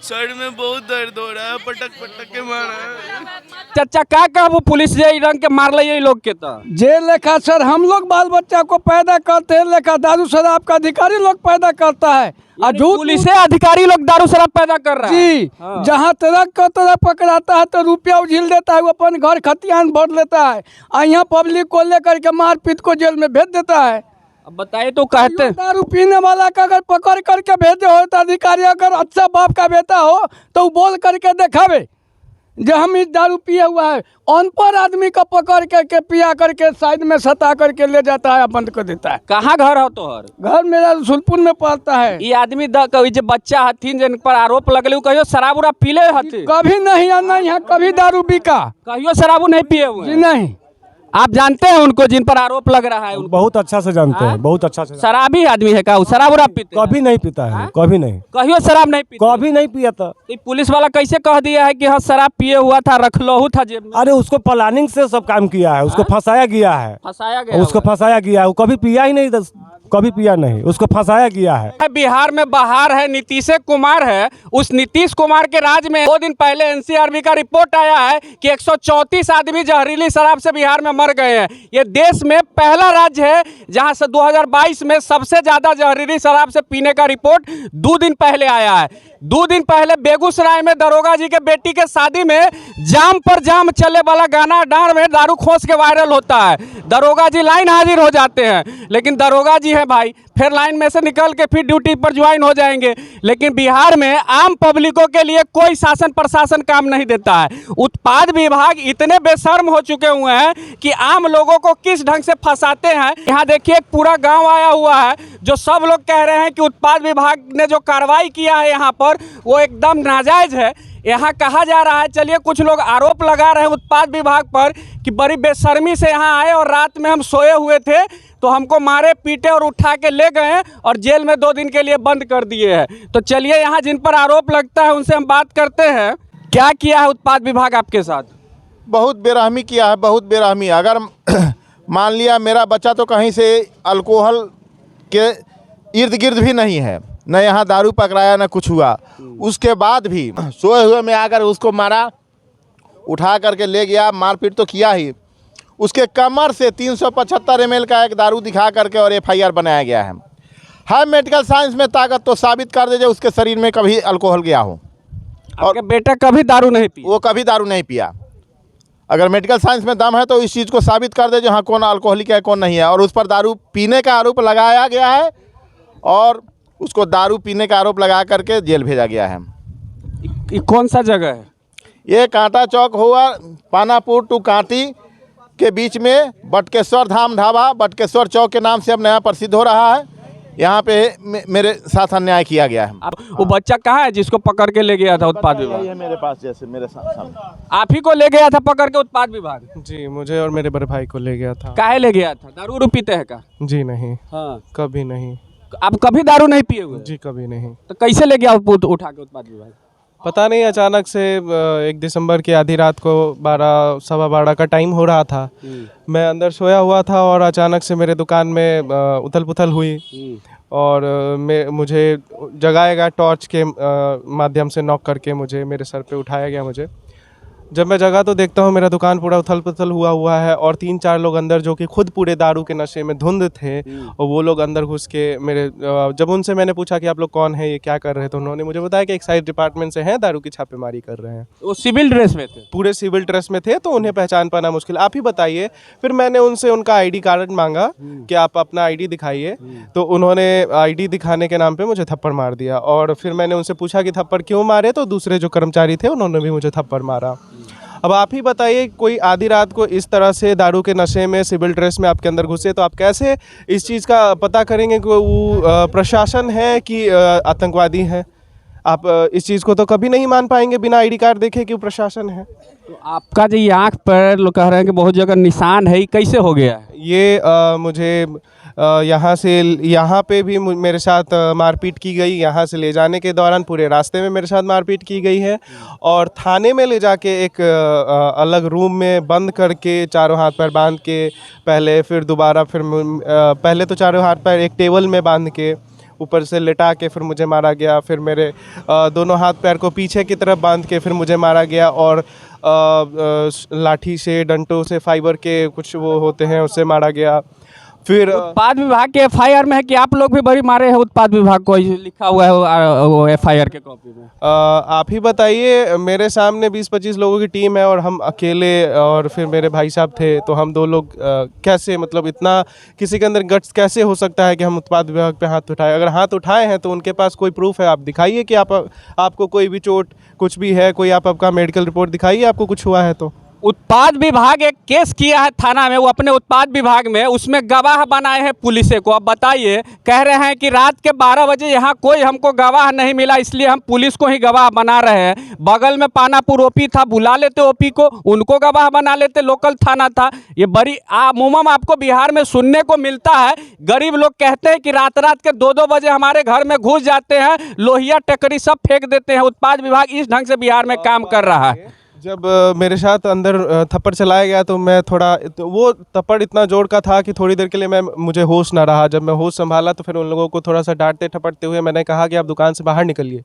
Sir में बहुत दर्द हो रहा है, पटक पटक के मारा है। चाचा का कहबो पुलिस जे रंग के मारल ये लोग के तो जे लेखा सर हम लोग बाल बच्चा को पैदा करते हैं, लेखा दारू शराब का अधिकारी लोग पैदा करता है। झूठ पुलिस अधिकारी लोग दारू शराब पैदा कर रहा है जी। जहाँ ट्रक को तरह पकड़ाता है तो रुपया उझिल देता है, वो अपन घर खतियान भर लेता है, और यहाँ पब्लिक को लेकर के मारपीट को जेल में भेज देता है। अब बताइए तो कहते दारू पीने वाला का अगर पकड़ करके भेजे हो तो अधिकारी अगर अच्छा बाप का बेटा हो तो वो बोल करके दिखावे जो हम इस दारू पिए हुआ है। अनपढ़ आदमी का पकड़ करके पिया करके साइड में सता करके ले जाता है, बंद कर देता है। कहाँ घर हो तोहर? घर मेरा रसूलपुर में पड़ता है। ये आदमी जो बच्चा हथिन जिन पर आरोप लगल कहियो शराब उराब पीले हथिन? कभी नहीं या नहीं है, कभी दारू बिका, कहियो शराबू नहीं पिए हुए? जी नहीं। आप जानते हैं उनको जिन पर आरोप लग रहा है? बहुत अच्छा से जानते हैं, बहुत अच्छा से। शराबी आदमी है का? शराब उराब पीते? कभी नहीं पीता है, कभी नहीं, कहियो शराब नहीं पीता, कभी नहीं पिया था। तो पुलिस वाला कैसे कह दिया है कि हाँ शराब पिए हुआ था, रख लो था जेब में? अरे उसको प्लानिंग से सब काम किया है, उसको फंसाया गया है, फंसाया गया, उसको फंसाया गया है। वो कभी पिया ही नहीं, कभी पिया नहीं, उसको फंसाया गया है। बिहार में बाहर है नीतीश कुमार है, उस नीतीश कुमार के राज में 2 दिन पहले एनसीआरबी का रिपोर्ट आया है कि 134 आदमी जहरीली शराब से बिहार में मर गए हैं। ये देश में पहला राज्य है जहां से 2022 में सबसे ज्यादा जहरीली शराब से पीने का रिपोर्ट 2 दिन पहले आया है। 2 दिन पहले बेगूसराय में दरोगा जी के बेटी के शादी में जाम पर जाम चले वाला गाना डांड में दारू खोस के वायरल होता है। दरोगा जी लाइन हाजिर हो जाते हैं, लेकिन दरोगा जी है भाई, फिर लाइन में से निकल के फिर ड्यूटी पर ज्वाइन हो जाएंगे। लेकिन बिहार में आम पब्लिकों के लिए कोई शासन प्रशासन काम नहीं देता है। उत्पाद विभाग इतने बेशर्म हो चुके हुए हैं कि आम लोगों को किस ढंग से फंसाते हैं। यहाँ देखिए एक पूरा गांव आया हुआ है, जो सब लोग कह रहे हैं कि उत्पाद विभाग ने जो कार्रवाई किया है यहाँ पर वो एकदम नाजायज है। यहाँ कहा जा रहा है, चलिए कुछ लोग आरोप लगा रहे हैं उत्पाद विभाग पर कि बड़ी बेशर्मी से यहाँ आए और रात में हम सोए हुए थे तो हमको मारे पीटे और उठा के ले गए और जेल में 2 दिन के लिए बंद कर दिए हैं। तो चलिए यहाँ जिन पर आरोप लगता है उनसे हम बात करते हैं। क्या किया है उत्पाद विभाग आपके साथ? बहुत बेरहमी किया है, बहुत बेरहमी। अगर मान लिया मेरा बच्चा तो कहीं से अल्कोहल के इर्द गिर्द भी नहीं है, न यहाँ दारू पकड़ाया न कुछ हुआ, उसके बाद भी सोए हुए में आकर उसको मारा, उठा करके ले गया, मारपीट तो किया ही। उसके कमर से 375 ml का एक दारू दिखा करके और FIR बनाया गया है। मेडिकल साइंस में ताकत तो साबित कर दीजिए उसके शरीर में कभी अल्कोहल गया हो। और बेटा कभी दारू नहीं पी? वो कभी दारू नहीं पिया। अगर मेडिकल साइंस में दम है तो इस चीज़ को साबित कर दे जो हाँ कौन अल्कोहलिक है कौन नहीं है। और उस पर दारू पीने का आरोप लगाया गया है और उसको दारू पीने का आरोप लगा करके जेल भेजा गया है। ये कौन सा जगह है? ये कांटा चौक हुआ, पानापुर टू कांटी के बीच में बटकेश्वर धाम ढाबा, बटकेश्वर चौक के नाम से अब नया प्रसिद्ध हो रहा है। यहाँ पे मेरे साथ अन्याय किया गया है। वो बच्चा कहाँ है जिसको पकड़ के ले गया था उत्पाद विभाग? ये मेरे पास, जैसे मेरे साथ आप ही को ले गया था पकड़ के उत्पाद विभाग? जी, मुझे और मेरे बड़े भाई को ले गया था। काहे ले गया था? दारू उरू पीते हैं का? जी नहीं। हाँ, कभी नहीं। आप कभी दारू नहीं पिए हुए? जी कभी नहीं। तो कैसे ले गया उठा के उत्पाद विभाग? पता नहीं, अचानक से 1 दिसंबर की आधी रात को 12 सवा 12 का टाइम हो रहा था। मैं अंदर सोया हुआ था और अचानक से मेरे दुकान में उथल पुथल हुई और मुझे जगाया गया, टॉर्च के माध्यम से नॉक करके मुझे मेरे सर पे उठाया गया। मुझे जब मैं जगा तो देखता हूँ मेरा दुकान पूरा उथल पुथल हुआ है और 3-4 लोग अंदर जो कि खुद पूरे दारू के नशे में धुंध थे, और वो लोग अंदर घुस के मेरे जब उनसे मैंने पूछा कि आप लोग कौन हैं, ये क्या कर रहे थे, तो उन्होंने मुझे बताया कि एक्साइज डिपार्टमेंट से हैं, दारू की छापेमारी कर रहे हैं। वो सिविल ड्रेस में थे? पूरे सिविल ड्रेस में थे, तो उन्हें पहचान पाना मुश्किल। आप ही बताइए। फिर मैंने उनसे उनका ID कार्ड मांगा कि आप अपना ID दिखाइए, तो उन्होंने ID दिखाने के नाम पर मुझे थप्पड़ मार दिया। और फिर मैंने उनसे पूछा कि थप्पड़ क्यों मारे, तो दूसरे जो कर्मचारी थे उन्होंने भी मुझे थप्पड़ मारा। अब आप ही बताइए, कोई आधी रात को इस तरह से दारू के नशे में सिविल ड्रेस में आपके अंदर घुसे, तो आप कैसे इस चीज़ का पता करेंगे कि वो प्रशासन है कि आतंकवादी है? आप इस चीज़ को तो कभी नहीं मान पाएंगे बिना ID कार्ड देखे कि वो प्रशासन है। तो आपका जो ये आँख पर लोग कह रहे हैं कि बहुत जगह निशान है, कैसे हो गया है ये? मुझे यहाँ पे भी मेरे साथ मारपीट की गई। यहाँ से ले जाने के दौरान पूरे रास्ते में मेरे साथ मारपीट की गई है और थाने में ले जाके एक अलग रूम में बंद करके चारों हाथ पैर बांध के पहले, फिर दोबारा, फिर पहले तो चारों हाथ पैर एक टेबल में बांध के ऊपर से लिटा के फिर मुझे मारा गया, फिर मेरे दोनों हाथ पैर को पीछे की तरफ बांध के फिर मुझे मारा गया, और लाठी से, डंटों से, फाइबर के कुछ वो होते हैं उससे मारा गया। फिर उत्पाद विभाग के एफआईआर में है कि आप लोग भी बड़ी मारे हैं उत्पाद विभाग को, लिखा हुआ है वो एफआईआर के कॉपी में। आप ही बताइए, मेरे सामने 20-25 लोगों की टीम है और हम अकेले, और फिर मेरे भाई साहब थे, तो हम 2 लोग कैसे, मतलब इतना किसी के अंदर गट्स कैसे हो सकता है कि हम उत्पाद विभाग पे हाथ उठाए? अगर हाथ उठाए हैं तो उनके पास कोई प्रूफ है, आप दिखाइए कि आपको कोई भी चोट कुछ भी है, कोई आपका मेडिकल रिपोर्ट दिखाइए आपको कुछ हुआ है तो। उत्पाद विभाग एक केस किया है थाना में, वो अपने उत्पाद विभाग में, उसमें गवाह बनाए हैं पुलिस को। अब बताइए, कह रहे हैं कि रात के 12 बजे यहाँ कोई हमको गवाह नहीं मिला, इसलिए हम पुलिस को ही गवाह बना रहे हैं। बगल में पानापुर ओपी था, बुला लेते ओपी को, उनको गवाह बना लेते, लोकल थाना था। ये बड़ी अमूमन आपको बिहार में सुनने को मिलता है। गरीब लोग कहते हैं कि रात के 2-2 बजे हमारे घर में घुस जाते हैं, लोहिया टकरी सब फेंक देते हैं। उत्पाद विभाग इस ढंग से बिहार में काम कर रहा है। जब मेरे साथ अंदर थप्पड़ चलाया गया तो मैं थोड़ा, तो वो थप्पड़ इतना जोर का था कि थोड़ी देर के लिए मुझे होश ना रहा। जब मैं होश संभाला तो फिर उन लोगों को थोड़ा सा डांटते ठपड़ते हुए मैंने कहा कि आप दुकान से बाहर निकलिए।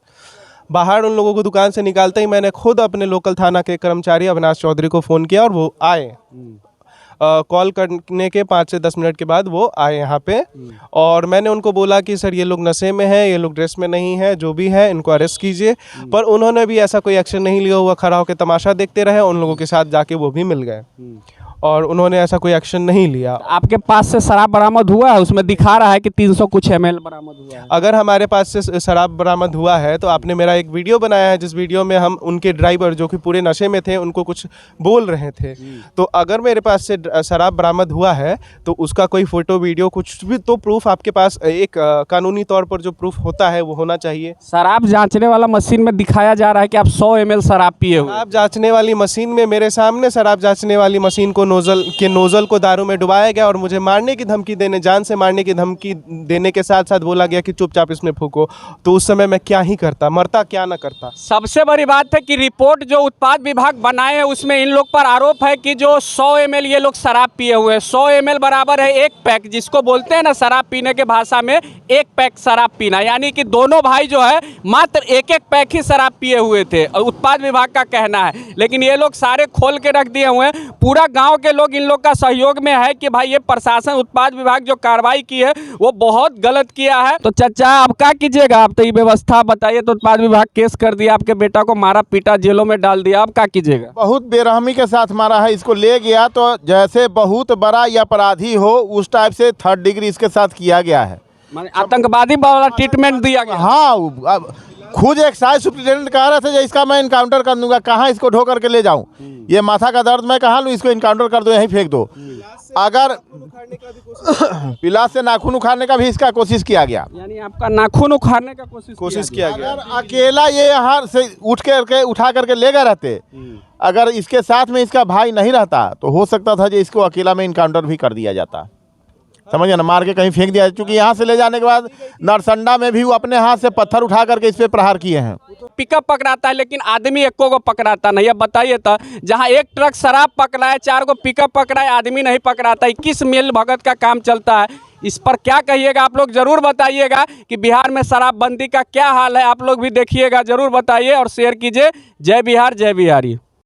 बाहर उन लोगों को दुकान से निकालते ही मैंने खुद अपने लोकल थाना के कर्मचारी अविनाश चौधरी को फ़ोन किया और वो आए। कॉल करने के 5 से 10 मिनट के बाद वो आए यहाँ पे, और मैंने उनको बोला कि सर ये लोग नशे में हैं, ये लोग ड्रेस में नहीं है, जो भी है इनको अरेस्ट कीजिए। पर उन्होंने भी ऐसा कोई एक्शन नहीं लिया हुआ, खड़ा होकर तमाशा देखते रहे। उन लोगों के साथ जाके वो भी मिल गए और उन्होंने ऐसा कोई एक्शन नहीं लिया। आपके पास से शराब बरामद हुआ है, उसमें दिखा रहा है कि 300 कुछ ml बरामद हुआ है। अगर हमारे पास से शराब बरामद हुआ है तो आपने मेरा एक वीडियो बनाया है, जिस वीडियो में हम उनके ड्राइवर जो कि पूरे नशे में थे उनको कुछ बोल रहे थे। तो अगर मेरे पास से शराब बरामद हुआ है तो उसका कोई फोटो वीडियो कुछ भी तो प्रूफ आपके पास, एक कानूनी तौर पर जो प्रूफ होता है वो होना चाहिए। शराब जांचने वाला मशीन में दिखाया जा रहा है कि आप 100 ml शराब पिए हुए। शराब जांचने वाली मशीन में, मेरे सामने शराब जांचने वाली मशीन को नोजल को दारू में डुबाया गया और मुझे मारने की धमकी देने, जान से मारने की धमकी देने के साथ साथ बोला गया कि चुपचाप इसमें फूको। तो उस समय मैं क्या ही करता, मरता क्या ना करता। सबसे बड़ी बात है कि रिपोर्ट जो उत्पाद विभाग बनाए हैं उसमें इन लोग पर आरोप है कि जो 100 ml ये लोग शराब पिए हुए हैं। 100 ml बराबर है 1 पैक, जिसको बोलते हैं ना शराब पीने के भाषा में 1 पैक शराब पीना, यानी कि दोनों भाई जो है मात्र 1-1 पैक ही शराब पिए हुए थे, उत्पाद विभाग का कहना है। लेकिन ये लोग सारे खोल के रख दिए हुए हैं। पूरा गाँव के लोग इन लोग का सहयोग में है कि भाई ये प्रशासन, उत्पाद विभाग जो कार्रवाई की है वो बहुत गलत किया है। तो चाचा आप क्या कीजिएगा? आप तो ये व्यवस्था बताइए। तो उत्पाद विभाग केस कर दिया, आपके बेटा को मारा पीटा, जेलों में डाल दिया, आप क्या कीजिएगा? बहुत बेरहमी के साथ मारा है। इसको ले गया तो जैसे बहुत बड़ा या अपराधी हो उस टाइप से 3rd डिग्री इसके साथ किया गया है, माने आतंकवादी वाला ट्रीटमेंट दिया गया। हाँ, अब खुद एक्साइज सुप्रिटेंडेंट कह रहे थे जो इसका मैं इनकाउंटर कर दूंगा, कहाँ इसको ढो करके ले जाऊं, ये माथा का दर्द मैं कहाँ लूँ, इसको इनकाउंटर कर दो, यहीं फेंक दो। अगर पिलास से नाखून उखाड़ने का भी इसका कोशिश किया गया, यानी आपका नाखून उखाड़ने का कोशिश किया गया। अगर अकेला ये यहाँ से उठा करके ले गए रहते, अगर इसके साथ में इसका भाई नहीं रहता तो हो सकता था जो इसको अकेला में इनकाउंटर भी कर दिया जाता, समझिए ना, मार के कहीं फेंक दिया। क्योंकि यहाँ से ले जाने के बाद नरसंडा में भी वो अपने हाथ से पत्थर उठा करके इस पे प्रहार किए हैं। पिकअप पकड़ाता है लेकिन आदमी एको को पकड़ाता नहीं। अब बताइए तो, जहाँ 1 ट्रक शराब पकड़ा है, 4 को पिकअप पकड़ा है, आदमी नहीं पकड़ाता है। किस मेल भगत का काम चलता है? इस पर क्या कहिएगा? आप लोग जरूर बताइएगा कि बिहार में शराबबंदी का क्या हाल है। आप लोग भी देखिएगा, जरूर बताइए और शेयर कीजिए। जय बिहार, जय बिहारी।